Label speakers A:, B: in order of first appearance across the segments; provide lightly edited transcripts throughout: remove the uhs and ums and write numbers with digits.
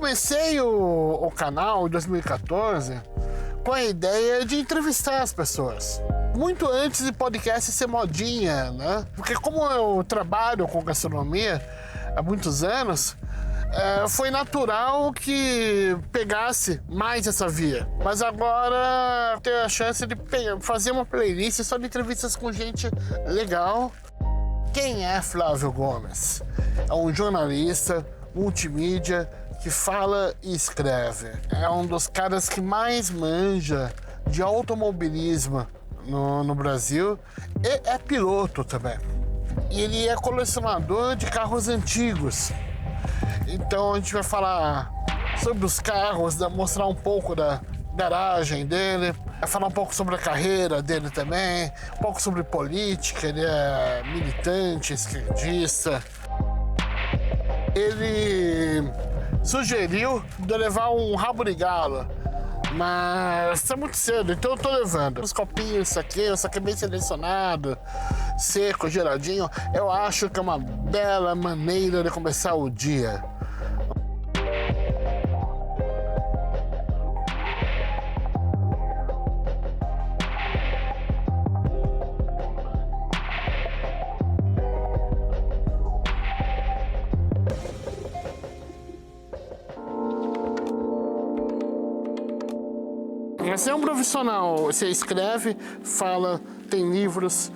A: comecei o canal em 2014 com a ideia de entrevistar as pessoas. Muito antes de podcast ser modinha, né? Porque como eu trabalho com gastronomia há muitos anos, foi natural que pegasse mais essa via. Mas agora eu tenho a chance de fazer uma playlist só de entrevistas com gente legal. Quem é Flávio Gomes? É um jornalista multimídia que fala e escreve. É um dos caras que mais manja de automobilismo no Brasil e é piloto também. E ele é colecionador de carros antigos. Então a gente vai falar sobre os carros, mostrar um pouco da garagem dele, vai falar um pouco sobre a carreira dele também, um pouco sobre política, ele é militante, esquerdista. Ele sugeriu de eu levar um rabo de galo, mas tá muito cedo, então eu tô levando. Os copinhos, isso aqui bem selecionado, seco, geladinho. Eu acho que é uma bela maneira de começar o dia. Você é um profissional, você escreve, fala, tem livros,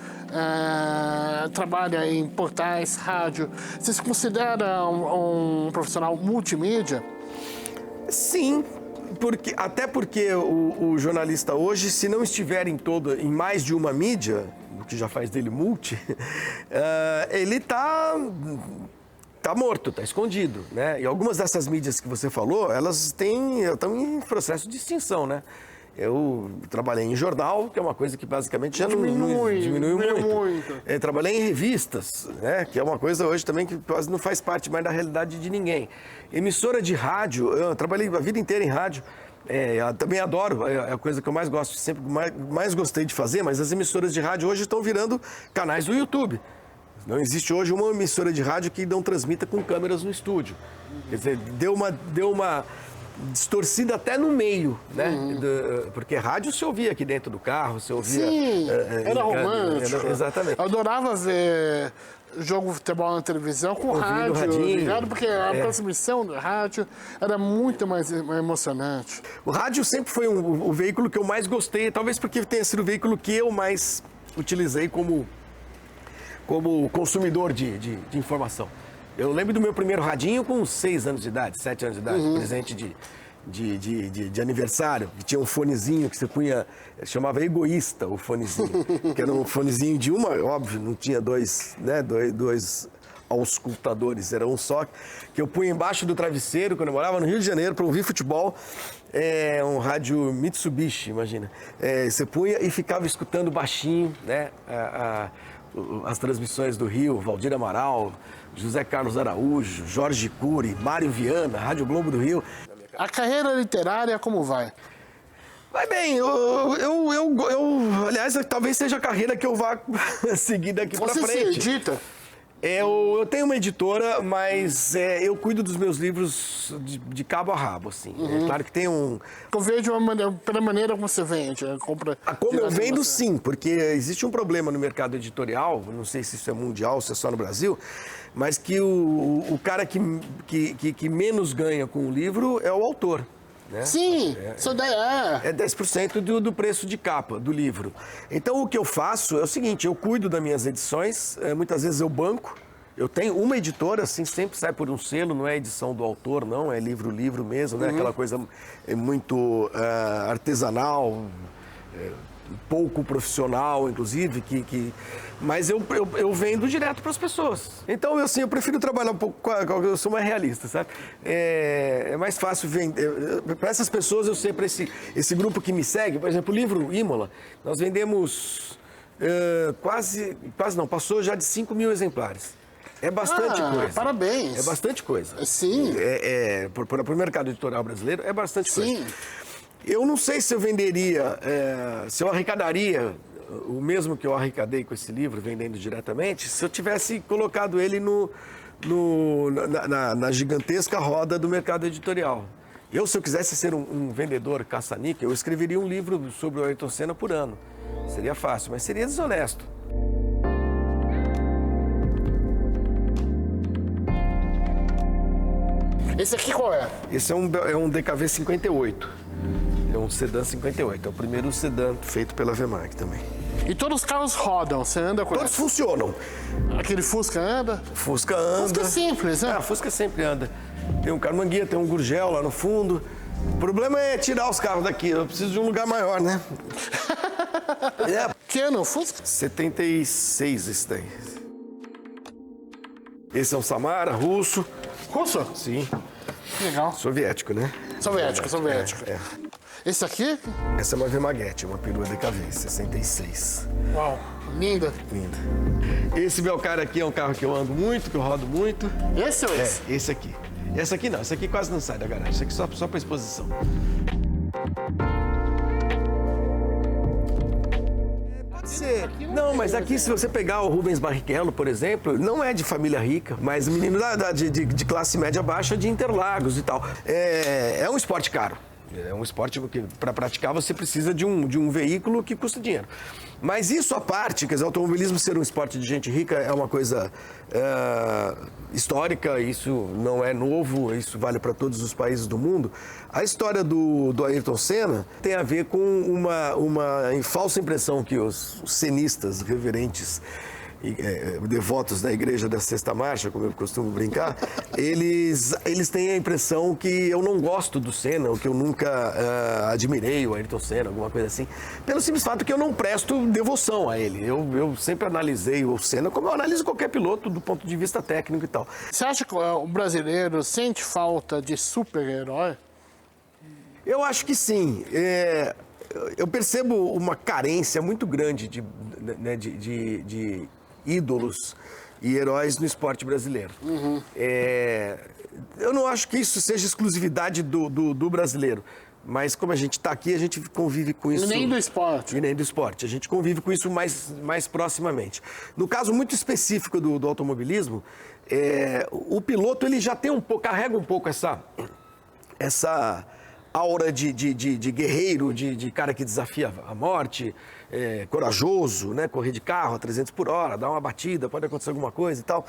A: trabalha em portais, rádio. Você se considera um profissional multimídia?
B: Sim, até porque o jornalista hoje, se não estiver em mais de uma mídia, o que já faz dele multi, ele tá morto, tá escondido, né? E algumas dessas mídias que você falou, elas estão em processo de extinção, né? Eu trabalhei em jornal, que é uma coisa que basicamente já diminuiu muito. Trabalhei em revistas, né? Que é uma coisa hoje também que quase não faz parte mais da realidade de ninguém. Emissora de rádio, eu trabalhei a vida inteira em rádio. Eu também adoro, é a coisa que eu mais gosto, sempre mais gostei de fazer, mas as emissoras de rádio hoje estão virando canais do YouTube. Não existe hoje uma emissora de rádio que não transmita com câmeras no estúdio. Quer dizer, deu uma distorcida até no meio, né? Porque rádio se ouvia aqui dentro do carro, se ouvia...
A: Sim, era romântico.
B: Exatamente.
A: Eu adorava ver jogo de futebol na televisão com rádio, ligado? Porque a transmissão do rádio era muito mais emocionante.
B: O rádio sempre foi o veículo que eu mais gostei, talvez porque tenha sido o veículo que eu mais utilizei como consumidor de informação. Eu lembro do meu primeiro radinho com 6 anos de idade, 7 anos de idade, presente de aniversário, que tinha um fonezinho que você punha, chamava Egoísta o fonezinho, que era um fonezinho de óbvio, não tinha dois auscultadores, era um só, que eu punha embaixo do travesseiro quando eu morava no Rio de Janeiro para ouvir futebol, um rádio Mitsubishi, imagina. Você punha e ficava escutando baixinho, né, as transmissões do Rio, Valdir Amaral, José Carlos Araújo, Jorge Cury, Mário Viana, Rádio Globo do Rio.
A: A carreira literária como vai?
B: Vai bem, aliás, talvez seja a carreira que eu vá seguir daqui para frente.
A: Você se edita?
B: Eu tenho uma editora, mas eu cuido dos meus livros de cabo a rabo, assim. É claro que tem um...
A: Eu vejo pela maneira como você vende, compra...
B: Como eu vendo, sim, porque existe um problema no mercado editorial, não sei se isso é mundial, se é só no Brasil, mas que o cara que menos ganha com o livro é o autor. Né?
A: Sim, isso daí
B: é 10% do preço de capa do livro. Então o que eu faço é o seguinte, eu cuido das minhas edições, muitas vezes eu banco, eu tenho uma editora, assim, sempre sai por um selo, não é edição do autor, não, é livro mesmo, né? Aquela coisa muito artesanal, pouco profissional, inclusive, mas eu vendo direto para as pessoas. Então, eu prefiro trabalhar um pouco, eu sou mais realista, sabe? É mais fácil vender. Para essas pessoas, eu sei, para esse grupo que me segue, por exemplo, o livro Imola, nós vendemos quase não, passou já de 5.000 exemplares. É bastante coisa.
A: Parabéns.
B: É bastante coisa.
A: Sim.
B: Para o mercado editorial brasileiro, é bastante coisa.
A: Sim.
B: Eu não sei se eu venderia, se eu arrecadaria o mesmo que eu arrecadei com esse livro, vendendo diretamente, se eu tivesse colocado ele na gigantesca roda do mercado editorial. Se eu quisesse ser um vendedor caça-níquel, eu escreveria um livro sobre o Ayrton Senna por ano. Seria fácil, mas seria desonesto.
A: Esse aqui qual é?
B: Esse é um DKV 58. É um sedã 58. É o primeiro sedã feito pela Vemag também.
A: E todos os carros rodam, você anda com
B: Todos
A: essa?
B: funcionam.
A: Aquele Fusca anda?
B: Fusca anda.
A: Fusca é simples, né?
B: Fusca sempre anda. Tem um Carmanguia, tem um Gurgel lá no fundo. O problema é tirar os carros daqui. Eu preciso de um lugar maior, né?
A: Que ano o Fusca?
B: 76 esse daí. Esse é um Samara, russo.
A: Russo?
B: Sim.
A: Legal.
B: Soviético, né?
A: Soviético.
B: É.
A: Esse aqui?
B: Essa é uma Vemaguete, uma perua DKV, 66.
A: Uau, linda.
B: Linda. Esse meu cara aqui é um carro que eu ando muito, que eu rodo muito.
A: Esse ou esse?
B: Esse aqui. Esse aqui não, esse aqui quase não sai da garagem. Esse aqui só para exposição. Pode ser. Não, mas aqui se você pegar o Rubens Barrichello, por exemplo, não é de família rica, mas menino de classe média baixa de Interlagos e tal. É um esporte caro. É um esporte que, para praticar, você precisa de um veículo que custa dinheiro. Mas isso à parte, quer dizer, o automobilismo ser um esporte de gente rica é uma coisa histórica, isso não é novo, isso vale para todos os países do mundo. A história do Ayrton Senna tem a ver com uma falsa impressão que os cenistas reverentes devotos da igreja da Sexta Marcha, como eu costumo brincar, eles têm a impressão que eu não gosto do Senna, ou que eu nunca admirei o Ayrton Senna, alguma coisa assim, pelo simples fato que eu não presto devoção a ele. Eu sempre analisei o Senna como eu analiso qualquer piloto do ponto de vista técnico e tal.
A: Você acha que o brasileiro sente falta de super-herói?
B: Eu acho que sim. Eu percebo uma carência muito grande de ídolos e heróis no esporte brasileiro.
A: Uhum.
B: Eu não acho que isso seja exclusividade do brasileiro, mas como a gente está aqui, a gente convive com isso...
A: E nem do esporte.
B: E nem do esporte. A gente convive com isso mais proximamente. No caso muito específico do automobilismo, o piloto ele já tem carrega um pouco essa aura de guerreiro, de cara que desafia a morte, corajoso, né? Correr de carro a 300 por hora, dar uma batida, pode acontecer alguma coisa e tal.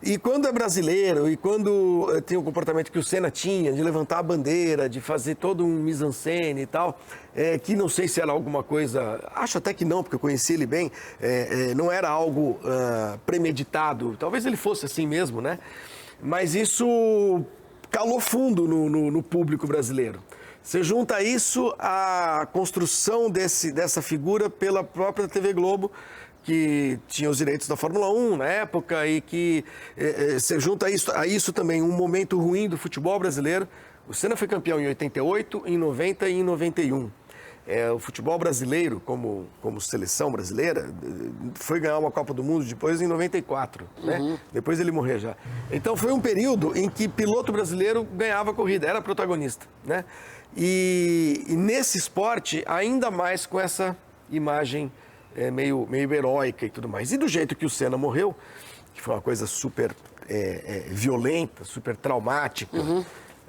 B: E quando é brasileiro, e quando tem o comportamento que o Senna tinha, de levantar a bandeira, de fazer todo um mise-en-scène e tal, que não sei se era alguma coisa, acho até que não, porque eu conheci ele bem, não era algo premeditado, talvez ele fosse assim mesmo, né? Mas isso calou fundo no público brasileiro. Você junta isso à construção dessa figura pela própria TV Globo, que tinha os direitos da Fórmula 1 na época, e que você junta a isso também um momento ruim do futebol brasileiro. O Senna foi campeão em 88, em 90 e em 91. O futebol brasileiro, como seleção brasileira, foi ganhar uma Copa do Mundo depois em 94, né? Depois ele morreu já. Então foi um período em que piloto brasileiro ganhava a corrida, era protagonista, né? E nesse esporte, ainda mais com essa imagem meio heróica e tudo mais. E do jeito que o Senna morreu, que foi uma coisa super violenta, super traumática,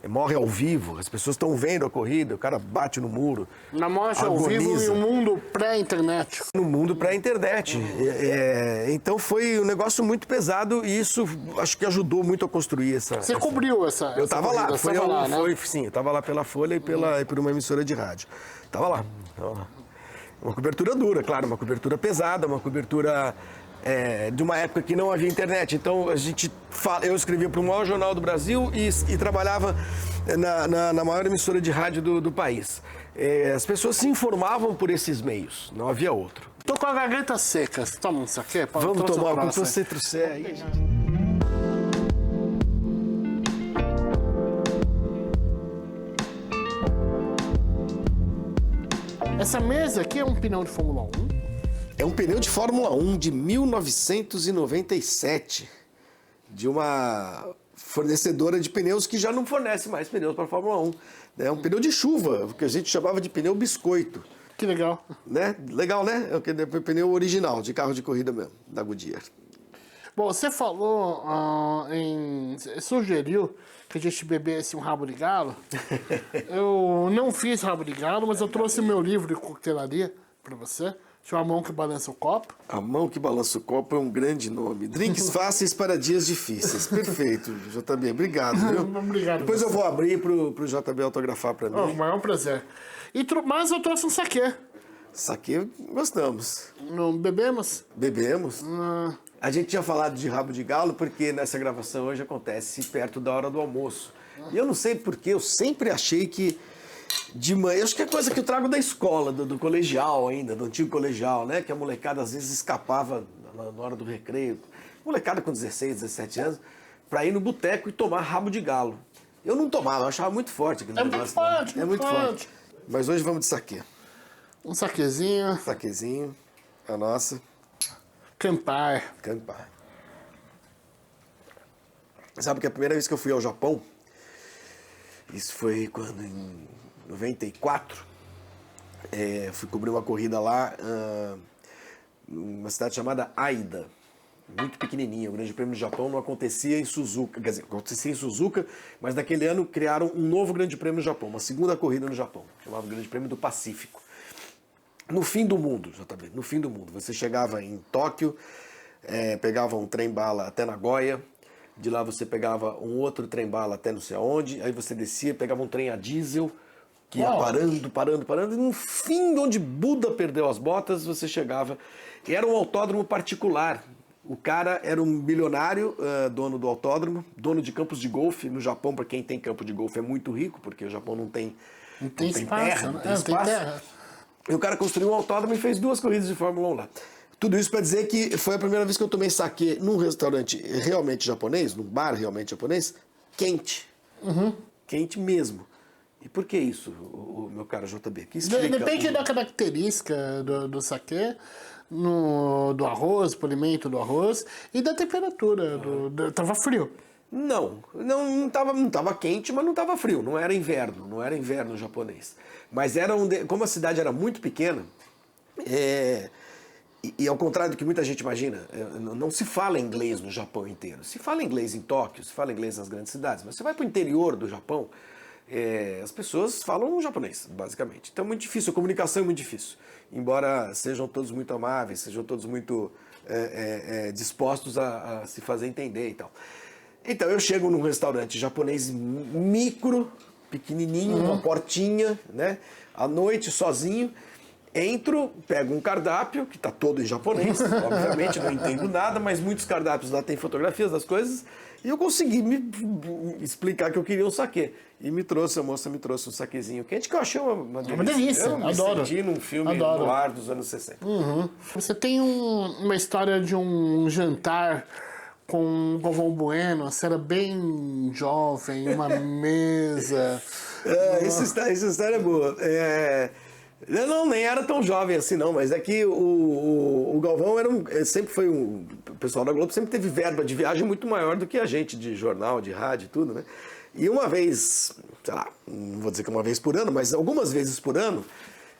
B: morre ao vivo, as pessoas estão vendo a corrida, o cara bate no muro.
A: Na morte ao vivo em um mundo pré-internet.
B: No mundo pré-internet. Então foi um negócio muito pesado e isso acho que ajudou muito a construir essa...
A: Você cobriu essa
B: Eu estava lá,
A: né?
B: Sim, eu estava lá pela Folha e por uma emissora de rádio. Estava lá. Uma cobertura dura, claro, uma cobertura pesada, uma cobertura... de uma época que não havia internet. Então, eu escrevia para o maior jornal do Brasil e trabalhava na maior emissora de rádio do país. As pessoas se informavam por esses meios, não havia outro.
A: Tô com a garganta seca. Toma um saquê?
B: Vamos tomar, quando você trouxer aí.
A: Essa mesa aqui é um pneu de Fórmula 1?
B: É um pneu de Fórmula 1 de 1997, de uma fornecedora de pneus que já não fornece mais pneus para a Fórmula 1. É um pneu de chuva, que a gente chamava de pneu biscoito.
A: Que legal.
B: Né? Legal, né? É o pneu original, de carro de corrida mesmo, da Goodyear.
A: Bom, você falou sugeriu que a gente bebesse um rabo de galo. Eu não fiz rabo de galo, mas eu trouxe meu livro de coquetelaria para você. Chama A Mão que Balança o Copo.
B: A Mão que Balança o Copo é um grande nome. Drinks fáceis para dias difíceis. Perfeito, JB. Obrigado, viu?
A: Obrigado.
B: Depois eu vou abrir pro JB autografar para mim.
A: O maior prazer. Mas eu trouxe um saquê.
B: Saquê, gostamos.
A: Não bebemos?
B: Bebemos. A gente tinha falado de rabo de galo porque nessa gravação hoje acontece perto da hora do almoço. E eu não sei porquê, eu sempre achei que de manhã, acho que é coisa que eu trago da escola, do colegial ainda, do antigo colegial, né? Que a molecada às vezes escapava na hora do recreio. Molecada com 16, 17 anos, pra ir no boteco e tomar rabo de galo. Eu não tomava, eu achava muito forte aquele negócio.
A: Muito forte,
B: é muito forte. Mas hoje vamos de saquê.
A: Um saquezinho.
B: Saquezinho, a nossa.
A: Campari.
B: Campari. Sabe que a primeira vez que eu fui ao Japão, isso foi quando, em 94, fui cobrir uma corrida lá, numa cidade chamada Aida, muito pequenininha. O Grande Prêmio do Japão não acontecia em Suzuka, quer dizer, acontecia em Suzuka, mas naquele ano criaram um novo Grande Prêmio do Japão, uma segunda corrida no Japão, chamado Grande Prêmio do Pacífico. No fim do mundo, JB, no fim do mundo. Você chegava em Tóquio, pegava um trem-bala até Nagoya, de lá você pegava um outro trem-bala até não sei aonde, aí você descia, pegava um trem a diesel, que ia parando, e no fim de onde Buda perdeu as botas, você chegava. E era um autódromo particular. O cara era um bilionário, dono do autódromo, dono de campos de golfe. No Japão, para quem tem campo de golfe, é muito rico, porque o Japão não tem
A: Espaço,
B: terra,
A: né?
B: tem espaço.
A: Terra.
B: E o cara construiu um autódromo e fez 2 corridas de Fórmula 1 lá. Tudo isso para dizer que foi a primeira vez que eu tomei saquê num restaurante realmente japonês, num bar realmente japonês, quente. Quente mesmo. E por que isso, o meu caro JB? Que explica
A: Depende da característica do saquê, do arroz, polimento do arroz e da temperatura. Tava frio.
B: Não tava quente, mas não tava frio. Não era inverno japonês. Mas como a cidade era muito pequena, e ao contrário do que muita gente imagina, não se fala inglês no Japão inteiro. Se fala inglês em Tóquio, se fala inglês nas grandes cidades, mas você vai para o interior do Japão, as pessoas falam japonês, basicamente. Então é muito difícil, a comunicação é muito difícil. Embora sejam todos muito amáveis, sejam todos muito dispostos a se fazer entender e tal. Então eu chego num restaurante japonês micro, pequenininho, uma portinha, né? À noite, sozinho. Entro, pego um cardápio, que está todo em japonês, obviamente não entendo nada, mas muitos cardápios lá têm fotografias das coisas, e eu consegui me explicar que eu queria um saquê. E a moça me trouxe um saquezinho quente, que eu achei uma delícia.
A: Uma delícia,
B: eu me
A: adoro.
B: senti num filme no ar dos anos 60.
A: Você tem uma história de um jantar com o Galvão Bueno, você era bem jovem, uma mesa...
B: Essa história é boa. Eu nem era tão jovem assim não, mas é que o Galvão sempre foi o pessoal da Globo sempre teve verba de viagem muito maior do que a gente de jornal, de rádio e tudo, né? E uma vez, sei lá, não vou dizer que uma vez por ano, mas algumas vezes por ano,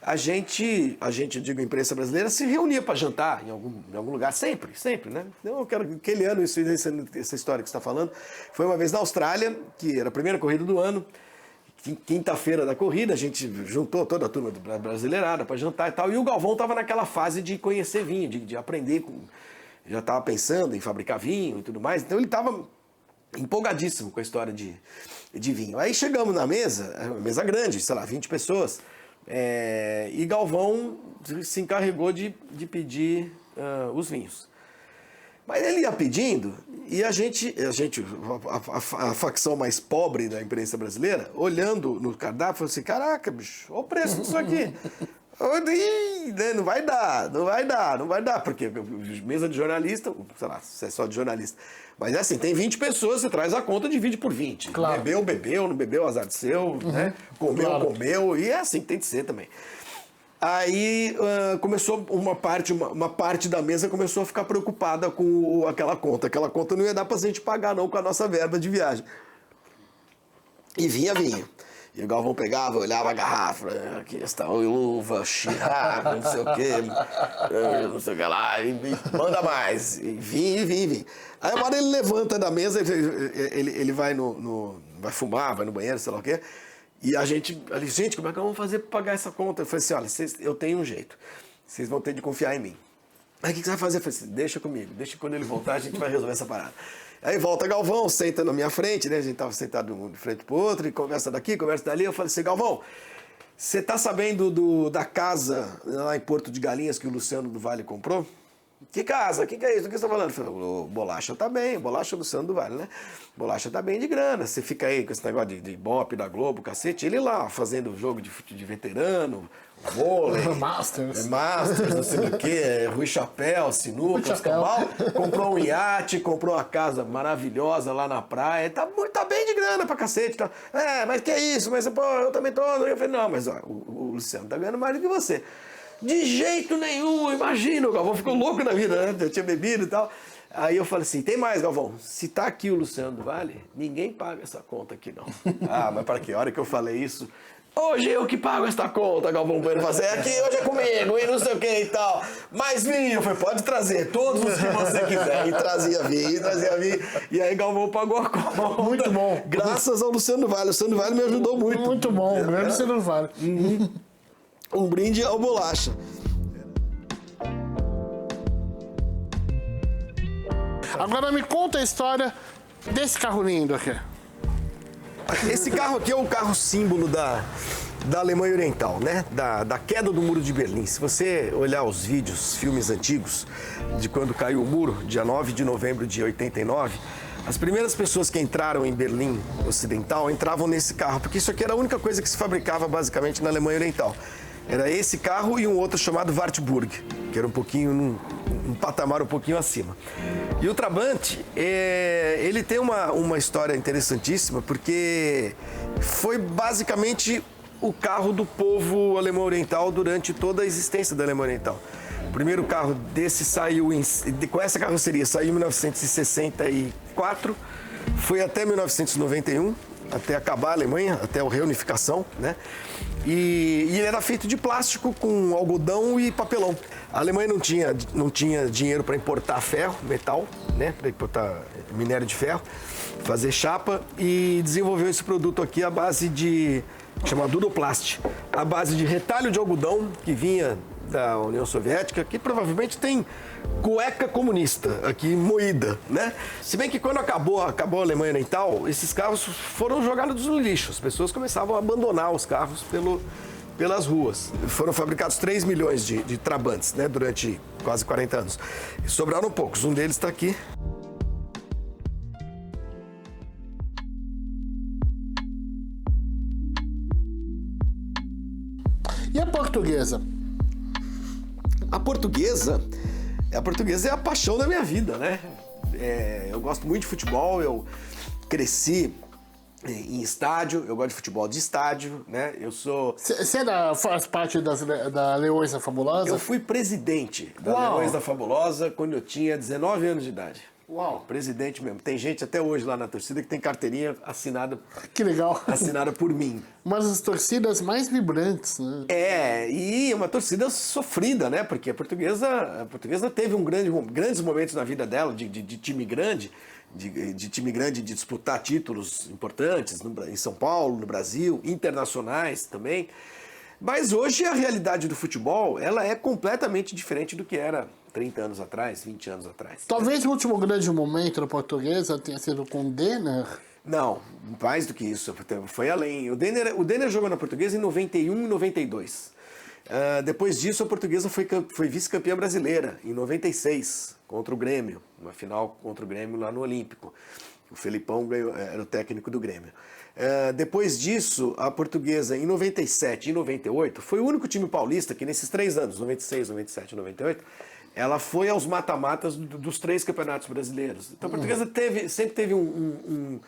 B: a gente, eu digo, a imprensa brasileira se reunia para jantar em algum lugar, sempre, né? Eu quero aquele ano, essa história que você está falando, foi uma vez na Austrália, que era a primeira corrida do ano. Quinta-feira da corrida, a gente juntou toda a turma brasileirada para jantar e tal, e o Galvão estava naquela fase de conhecer vinho, de aprender, já estava pensando em fabricar vinho e tudo mais, então ele estava empolgadíssimo com a história de vinho. Aí chegamos na mesa, uma mesa grande, sei lá, 20 pessoas, e Galvão se encarregou de pedir os vinhos. Mas ele ia pedindo, e a facção mais pobre da imprensa brasileira, olhando no cardápio, falou assim, caraca, bicho, olha o preço disso aqui. Não vai dar, porque mesa de jornalista, sei lá, se é só de jornalista. Mas é assim, tem 20 pessoas, você traz a conta, divide por 20.
A: Claro.
B: Bebeu, não bebeu, azar de seu, né? Comeu, e é assim que tem de ser também. Aí começou uma parte da mesa começou a ficar preocupada com aquela conta. Aquela conta não ia dar pra gente pagar não com a nossa verba de viagem. E vinha. E o Galvão pegava, olhava a garrafa, aqui está uva, Chirac, não sei o quê, não sei o que lá, e manda mais, e vinho. Aí uma hora ele levanta da mesa, ele vai vai fumar, vai no banheiro, sei lá o quê, e a gente, gente, como é que vamos fazer para pagar essa conta? Eu falei assim, olha, eu tenho um jeito, vocês vão ter de confiar em mim. Aí o que você vai fazer? Eu falei assim, deixa comigo, deixa que quando ele voltar a gente vai resolver essa parada. Aí volta Galvão, senta na minha frente, né? A gente tava sentado um de frente pro outro, e conversa daqui, conversa dali. Eu falei assim, Galvão, você tá sabendo da casa lá em Porto de Galinhas que o Luciano do Vale comprou? Que casa? O que é isso? O que você tá falando? Eu falei, Bolacha tá bem, Bolacha Luciano do Vale, né? Bolacha tá bem de grana. Você fica aí com esse negócio de Ibope, da Globo, cacete. Ele lá, fazendo jogo de veterano, vôlei.
A: Masters,
B: não sei o quê, Rui Chapéu, sinuca, escambau. Comprou um iate, comprou uma casa maravilhosa lá na praia. Tá bem de grana pra cacete. Tá. Mas que é isso? Mas, pô, eu também tô... Eu falei, não, mas ó, o Luciano tá ganhando mais do que você. De jeito nenhum, imagina, o Galvão ficou louco na vida, né? Eu tinha bebido e tal. Aí eu falei assim, tem mais, Galvão, se tá aqui o Luciano do Vale, ninguém paga essa conta aqui, não. Mas para que hora que eu falei isso? Hoje eu que pago essa conta, Galvão Bueno, fazer aqui, hoje é comigo, e não sei o que e tal. Mais vinho, eu falei, pode trazer, todos os que você quiser. E trazia vinho. E aí Galvão pagou a conta.
A: Muito bom.
B: Graças ao Luciano do Vale. O Luciano do Vale me ajudou muito.
A: Muito bom, grande Luciano do Vale.
B: Um brinde ao Bolacha.
A: Agora me conta a história desse carro lindo aqui.
B: Esse carro aqui é um carro símbolo da Alemanha Oriental, né? Da queda do Muro de Berlim. Se você olhar os vídeos, filmes antigos, de quando caiu o muro, dia 9 de novembro de 89, as primeiras pessoas que entraram em Berlim Ocidental entravam nesse carro, porque isso aqui era a única coisa que se fabricava basicamente na Alemanha Oriental. Era esse carro e um outro chamado Wartburg, que era um pouquinho, um patamar um pouquinho acima. E o Trabant, ele tem uma história interessantíssima, porque foi basicamente o carro do povo alemão oriental durante toda a existência da Alemanha Oriental. O primeiro carro desse saiu, com essa carroceria, saiu em 1964, foi até 1991, até acabar a Alemanha, até a reunificação, né? E ele era feito de plástico com algodão e papelão. A Alemanha não tinha dinheiro para importar ferro, metal, né? Para importar minério de ferro, fazer chapa, e desenvolveu esse produto aqui à base de, chamado Duroplast, à base de retalho de algodão que vinha da União Soviética, que provavelmente tem cueca comunista aqui moída, né? Se bem que quando acabou a Alemanha Oriental, esses carros foram jogados no lixo. As pessoas começavam a abandonar os carros pelas ruas. Foram fabricados 3 milhões de Trabantes, né? Durante quase 40 anos. E sobraram poucos. Um deles está aqui.
A: E a portuguesa?
B: A portuguesa é a paixão da minha vida, né? Eu gosto muito de futebol, eu cresci em estádio, eu gosto de futebol de estádio, né? Eu sou...
A: Você faz parte da Leões da Fabulosa?
B: Eu fui presidente da Leões da Fabulosa quando eu tinha 19 anos de idade.
A: Uau!
B: Presidente mesmo. Tem gente até hoje lá na torcida que tem carteirinha assinada...
A: Que legal!
B: Assinada por mim.
A: Uma das torcidas mais vibrantes, né?
B: E uma torcida sofrida, né? Porque a portuguesa teve grandes momentos na vida dela de time grande, de time grande de disputar títulos importantes em São Paulo, no Brasil, internacionais também. Mas hoje a realidade do futebol, ela é completamente diferente do que era 30 anos atrás, 20 anos atrás.
A: Talvez o último grande momento da portuguesa tenha sido com o Denner.
B: Não, mais do que isso, foi além. O Denner jogou na portuguesa em 91 e 92. Depois disso, a portuguesa foi vice-campeã brasileira em 96, contra o Grêmio, uma final contra o Grêmio lá no Olímpico. O Felipão era o técnico do Grêmio. Depois disso, a portuguesa em 97 e 98, foi o único time paulista que nesses 3 anos, 96, 97 e 98, ela foi aos mata-matas dos 3 campeonatos brasileiros. Então a portuguesa sempre teve um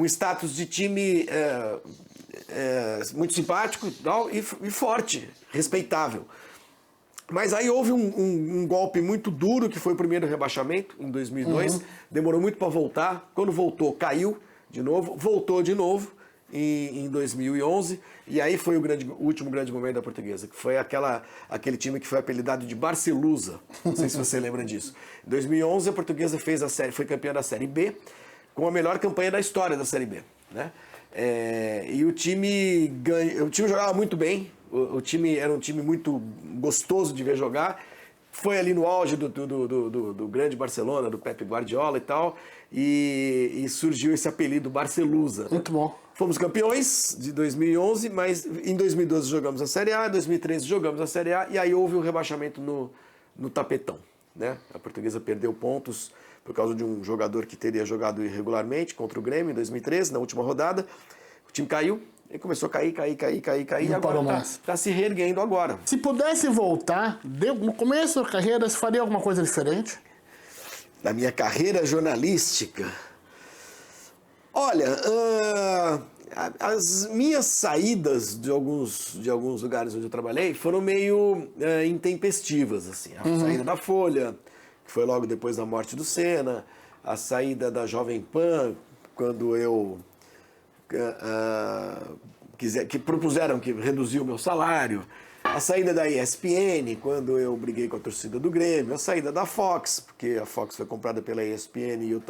B: status de time muito simpático e forte, respeitável. Mas aí houve um golpe muito duro, que foi o primeiro rebaixamento, em 2002. Demorou muito para voltar. Quando voltou, caiu de novo, voltou de novo. em 2011, e aí foi o último grande momento da Portuguesa, que foi aquele time que foi apelidado de Barcelusa. Não sei se você lembra disso. Em 2011, a Portuguesa foi campeã da Série B, com a melhor campanha da história da Série B, né? E o time jogava muito bem, o time era um time muito gostoso de ver jogar, foi ali no auge do grande Barcelona, do Pep Guardiola e tal, e surgiu esse apelido Barcelusa.
A: Muito bom.
B: Fomos campeões de 2011, mas em 2012 jogamos a Série A, em 2013 jogamos a Série A, e aí houve o rebaixamento no tapetão, né? A Portuguesa perdeu pontos por causa de um jogador que teria jogado irregularmente contra o Grêmio em 2013, na última rodada. O time caiu, e começou a cair, e agora está se reerguendo agora.
A: Se pudesse voltar, no começo da carreira, você faria alguma coisa diferente?
B: Na minha carreira jornalística? Olha, as minhas saídas de alguns lugares onde eu trabalhei foram meio intempestivas, assim. A saída da Folha, que foi logo depois da morte do Senna, a saída da Jovem Pan, quando eu que propuseram que reduzir o meu salário, a saída da ESPN, quando eu briguei com a torcida do Grêmio, a saída da Fox, porque a Fox foi comprada pela ESPN e eu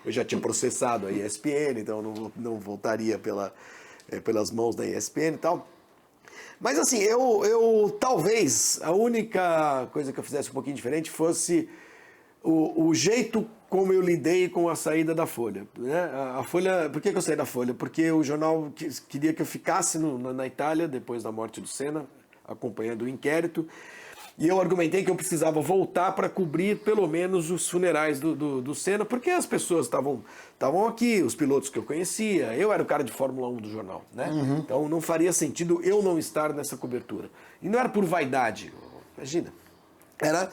B: já tinha processado a ESPN, então eu não voltaria pelas mãos da ESPN e tal. Mas assim, eu talvez a única coisa que eu fizesse um pouquinho diferente fosse o jeito como eu lidei com a saída da Folha, né? A Folha, por que eu saí da Folha? Porque o jornal queria que eu ficasse na Itália depois da morte do Senna, acompanhando o inquérito, e eu argumentei que eu precisava voltar para cobrir pelo menos os funerais do Senna, porque as pessoas estavam aqui, os pilotos que eu conhecia, eu era o cara de Fórmula 1 do jornal, né? Então não faria sentido eu não estar nessa cobertura. E não era por vaidade, imagina, era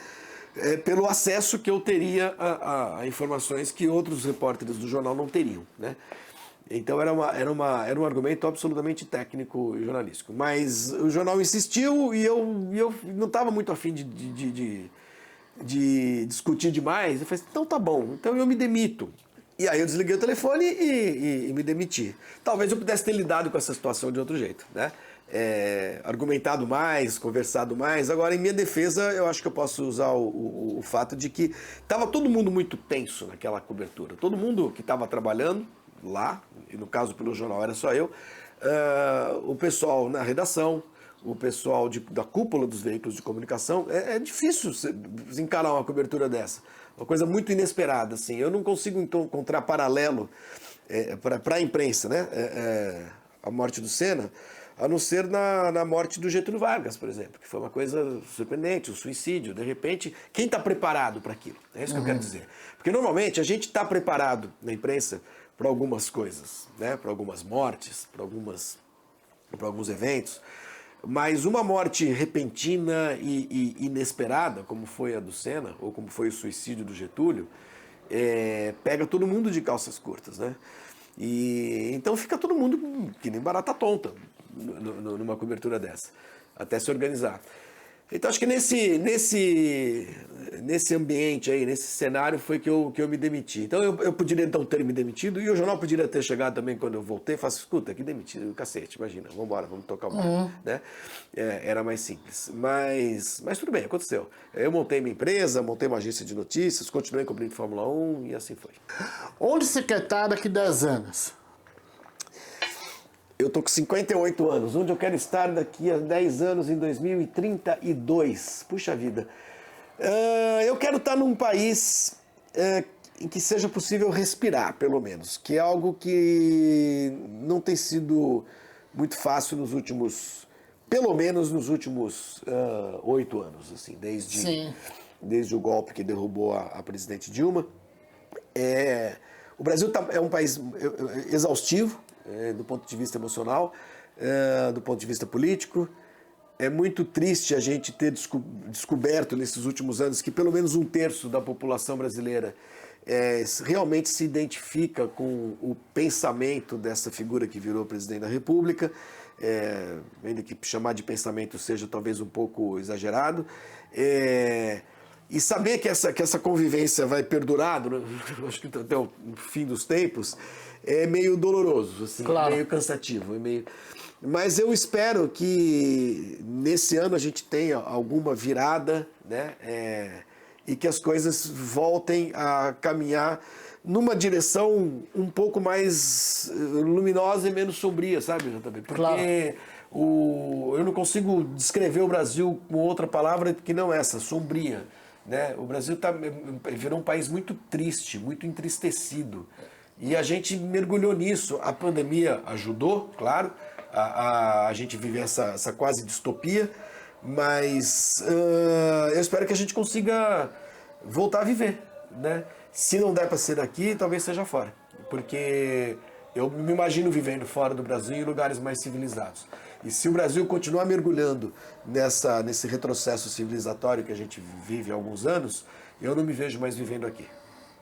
B: pelo acesso que eu teria a informações que outros repórteres do jornal não teriam, né? Então era um argumento absolutamente técnico e jornalístico. Mas o jornal insistiu e eu não estava muito afim de discutir demais. Eu falei, então tá bom, então eu me demito. E aí eu desliguei o telefone e me demiti. Talvez eu pudesse ter lidado com essa situação de outro jeito, né? Argumentado mais, conversado mais. Agora, em minha defesa, eu acho que eu posso usar o fato de que estava todo mundo muito tenso naquela cobertura. Todo mundo que estava trabalhando lá, e no caso pelo jornal era só eu, o pessoal na redação, o pessoal da cúpula dos veículos de comunicação. É difícil encarar uma cobertura dessa. Uma coisa muito inesperada, assim. Eu não consigo encontrar paralelo para a imprensa, né? A morte do Senna, a não ser na morte do Getúlio Vargas, por exemplo, que foi uma coisa surpreendente, um suicídio. De repente, quem está preparado para aquilo? É isso que eu quero dizer. Porque normalmente a gente está preparado na imprensa para algumas coisas, né? Para algumas mortes, para alguns eventos, mas uma morte repentina e inesperada, como foi a do Senna, ou como foi o suicídio do Getúlio, pega todo mundo de calças curtas, né? E então fica todo mundo que nem barata tonta numa cobertura dessa, até se organizar. Então acho que nesse ambiente aí, nesse cenário, foi que eu me demiti. Então eu poderia então ter me demitido, e o jornal poderia ter chegado também quando eu voltei e falado, escuta, que demitido, cacete, imagina, vamos embora, vamos tocar o barco, né? Era mais simples. Mas tudo bem, aconteceu. Eu montei minha empresa, montei uma agência de notícias, continuei cobrindo Fórmula 1 e assim foi.
A: Onde você quer estar daqui 10 anos?
B: Eu tô com 58 anos. Onde eu quero estar daqui a 10 anos, em 2032? Puxa vida. Eu quero estar num país em que seja possível respirar, pelo menos. Que é algo que não tem sido muito fácil pelo menos nos últimos 8 anos, assim, desde o golpe que derrubou a presidente Dilma. O Brasil é um país exaustivo, do ponto de vista emocional, do ponto de vista político. É muito triste a gente ter descoberto nesses últimos anos que pelo menos 1/3 da população brasileira realmente se identifica com o pensamento dessa figura que virou presidente da República, ainda que chamar de pensamento seja talvez um pouco exagerado. E saber que essa convivência vai perdurar, acho que até o fim dos tempos, é meio doloroso, assim,
A: claro.
B: meio cansativo. Mas eu espero que nesse ano a gente tenha alguma virada, né? E que as coisas voltem a caminhar numa direção um pouco mais luminosa e menos sombria, sabe, JB? Porque
A: claro.
B: eu não consigo descrever o Brasil com outra palavra que não essa, sombria. Né? O Brasil virou um país muito triste, muito entristecido. E a gente mergulhou nisso. A pandemia ajudou, claro, a gente viver essa quase distopia, mas eu espero que a gente consiga voltar a viver. Né? Se não der para ser aqui, talvez seja fora. Porque eu me imagino vivendo fora do Brasil em lugares mais civilizados. E se o Brasil continuar mergulhando nesse retrocesso civilizatório que a gente vive há alguns anos, eu não me vejo mais vivendo aqui.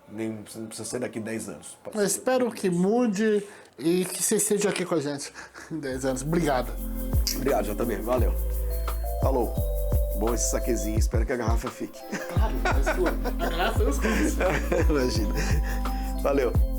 B: Não precisa ser daqui 10 anos.
A: Eu espero que mude e que você esteja aqui com a gente em 10 anos. Obrigado.
B: Obrigado, já também. Valeu. Falou. Bom esse saquezinho. Espero que a garrafa fique.
A: Claro, mas a garrafa eu escolhi.
B: Imagina. Valeu.